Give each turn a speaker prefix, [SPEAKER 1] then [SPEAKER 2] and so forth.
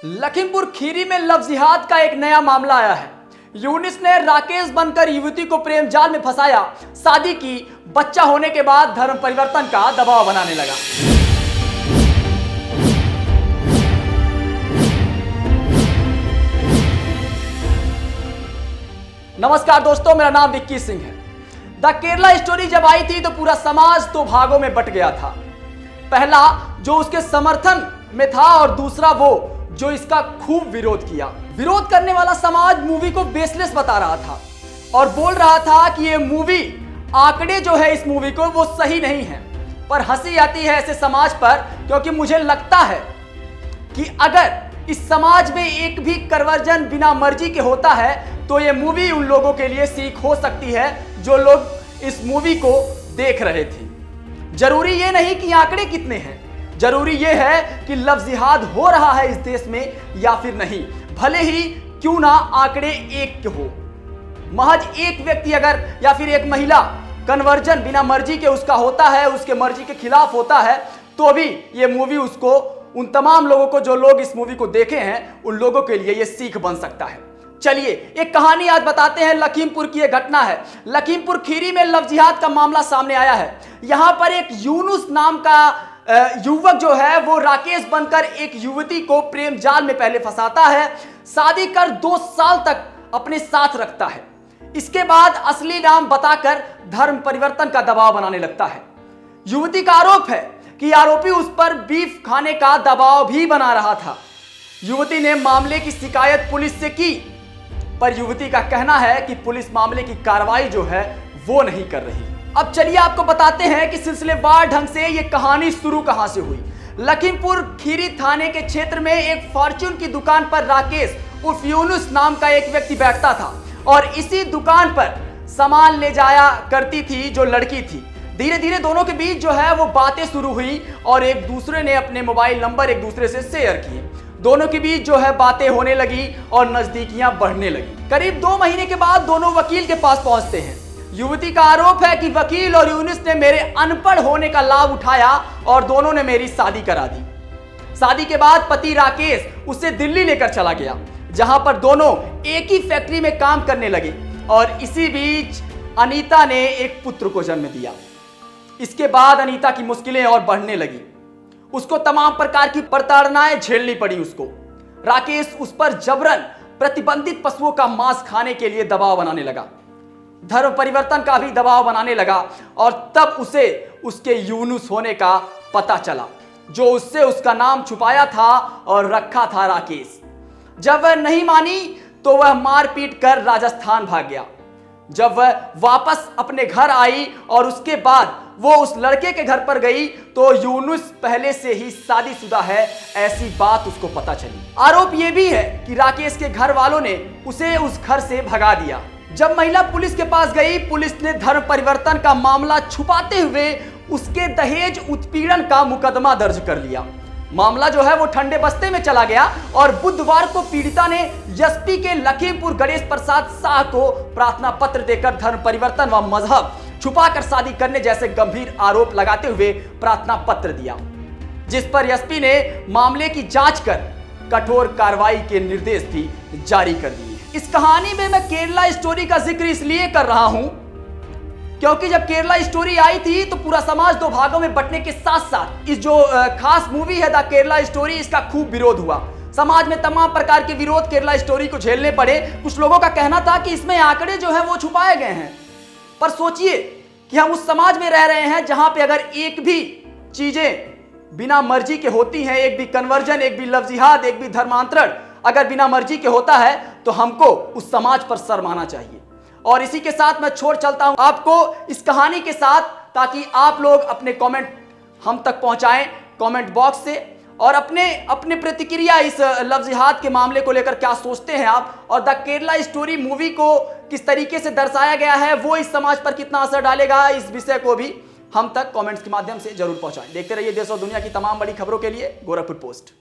[SPEAKER 1] लखीमपुर खीरी में लव जिहाद का एक नया मामला आया है। यूनिस ने राकेश बनकर युवती को प्रेम जाल में फंसाया, शादी की, बच्चा होने के बाद धर्म परिवर्तन का दबाव बनाने लगा। नमस्कार दोस्तों, मेरा नाम विक्की सिंह है। द केरला स्टोरी जब आई थी तो पूरा समाज दो भागों में बट गया था। पहला जो उसके समर्थन में था और दूसरा वो जो इसका खूब विरोध किया। विरोध करने वाला समाज मूवी को बेसलेस बता रहा था और बोल रहा था कि ये मूवी, आंकड़े जो है इस मूवी को वो सही नहीं है। पर हंसी आती है ऐसे समाज पर, क्योंकि मुझे लगता है कि अगर इस समाज में एक भी कन्वर्जन बिना मर्जी के होता है तो ये मूवी उन लोगों के लिए सीख हो सकती है जो लोग इस मूवी को देख रहे थे। जरूरी ये नहीं कि आंकड़े कितने हैं, जरूरी ये है कि लव जिहाद हो रहा है इस देश में या फिर नहीं। भले ही क्यों ना आंकड़े एक के हो, महज एक व्यक्ति अगर या फिर एक महिला कन्वर्जन बिना मर्जी के उसका होता है, उसके मर्जी के खिलाफ होता है, तो भी ये मूवी उसको, उन तमाम लोगों को जो लोग इस मूवी को देखे हैं, उन लोगों के लिए ये सीख बन सकता है। चलिए एक कहानी आज बताते हैं। लखीमपुर की यह घटना है। लखीमपुर खीरी में लव जिहाद का मामला सामने आया है। यहां पर एक यूनुस नाम का युवक जो है वो राकेश बनकर एक युवती को प्रेम जाल में पहले फंसाता है, शादी कर 2 साल तक अपने साथ रखता है। इसके बाद असली नाम बताकर धर्म परिवर्तन का दबाव बनाने लगता है। युवती का आरोप है कि आरोपी उस पर बीफ खाने का दबाव भी बना रहा था। युवती ने मामले की शिकायत पुलिस से की, पर युवती का कहना है कि पुलिस मामले की कार्रवाई जो है वो नहीं कर रही। अब चलिए आपको बताते हैं कि सिलसिलेवार ढंग से ये कहानी शुरू कहां से हुई। लखीमपुर खीरी थाने के क्षेत्र में एक फॉर्च्यून की दुकान पर राकेश उर्फ यूनुस नाम का एक व्यक्ति बैठता था और इसी दुकान पर सामान ले जाया करती थी जो लड़की थी। धीरे धीरे दोनों के बीच जो है वो बातें शुरू हुई और एक दूसरे ने अपने मोबाइल नंबर एक दूसरे से शेयर किए। दोनों के बीच जो है बातें होने लगी और नजदीकियां बढ़ने लगी। करीब 2 महीने के बाद दोनों वकील के पास पहुंचते हैं। युवती का आरोप है कि वकील और यूनुस ने मेरे अनपढ़ होने का लाभ उठाया और दोनों ने मेरी शादी करा दी। शादी के बाद पति राकेश उसे दिल्ली लेकर चला गया, जहां पर दोनों एक ही फैक्ट्री में काम करने लगे और इसी बीच अनीता ने एक पुत्र को जन्म दिया। इसके बाद अनीता की मुश्किलें और बढ़ने लगी। उसको तमाम प्रकार की प्रताड़नाएं झेलनी पड़ी। उसको राकेश उस पर जबरन प्रतिबंधित पशुओं का मांस खाने के लिए दबाव बनाने लगा, धर्म परिवर्तन का भी दबाव बनाने लगा और तब उसे उसके यूनुस होने का पता चला, जो उससे उसका नाम छुपाया था और रखा था राकेश। जब वह नहीं मानी तो वह मारपीट कर राजस्थान भाग गया। जब वह वापस अपने घर आई और उसके बाद वो उस लड़के के घर पर गई तो यूनुस पहले से ही शादीशुदा है, ऐसी बात उसको पता चली। आरोप यह भी है कि राकेश के घर वालों ने उसे उस घर से भगा दिया। जब महिला पुलिस के पास गई, पुलिस ने धर्म परिवर्तन का मामला छुपाते हुए उसके दहेज उत्पीड़न का मुकदमा दर्ज कर लिया। मामला जो है वो ठंडे बस्ते में चला गया और बुधवार को पीड़िता ने एसपी के लखीमपुर गणेश प्रसाद शाह को प्रार्थना पत्र देकर धर्म परिवर्तन व मजहब छुपाकर शादी करने जैसे गंभीर आरोप लगाते हुए प्रार्थना पत्र दिया, जिस पर एसपी ने मामले की जांच कर कठोर कार्रवाई के निर्देश भी जारी कर दिए। इस कहानी में मैं केरला स्टोरी का जिक्र इसलिए कर रहा हूं क्योंकि जब केरला स्टोरी आई थी तो पूरा समाज दो भागों में बंटने के साथ साथ इस जो खास मूवी है द केरला स्टोरी, इसका खूब विरोध हुआ। समाज में तमाम प्रकार के विरोध केरला स्टोरी को झेलने पड़े। कुछ लोगों का कहना था कि इसमें आंकड़े जो है वो छुपाए गए हैं। पर सोचिए कि हम उस समाज में रह रहे हैं जहां पे अगर एक भी चीजें बिना मर्जी के होती हैं, एक भी कन्वर्जन, एक भी लव जिहाद, एक भी धर्मांतरण अगर बिना मर्जी के होता है तो हमको उस समाज पर शर्माना चाहिए। और इसी के साथ मैं छोड़ चलता हूं आपको इस कहानी के साथ, ताकि आप लोग अपने कमेंट हम तक पहुंचाएं कमेंट बॉक्स से और अपने प्रतिक्रिया इस लव जिहाद के मामले को लेकर क्या सोचते हैं आप, और द केरला स्टोरी मूवी को किस तरीके से दर्शाया गया है वो इस समाज पर कितना असर डालेगा, इस विषय को भी हम तक कमेंट्स के माध्यम से जरूर पहुंचाएं। देखते रहिए देश और दुनिया की तमाम बड़ी खबरों के लिए गोरखपुर पोस्ट।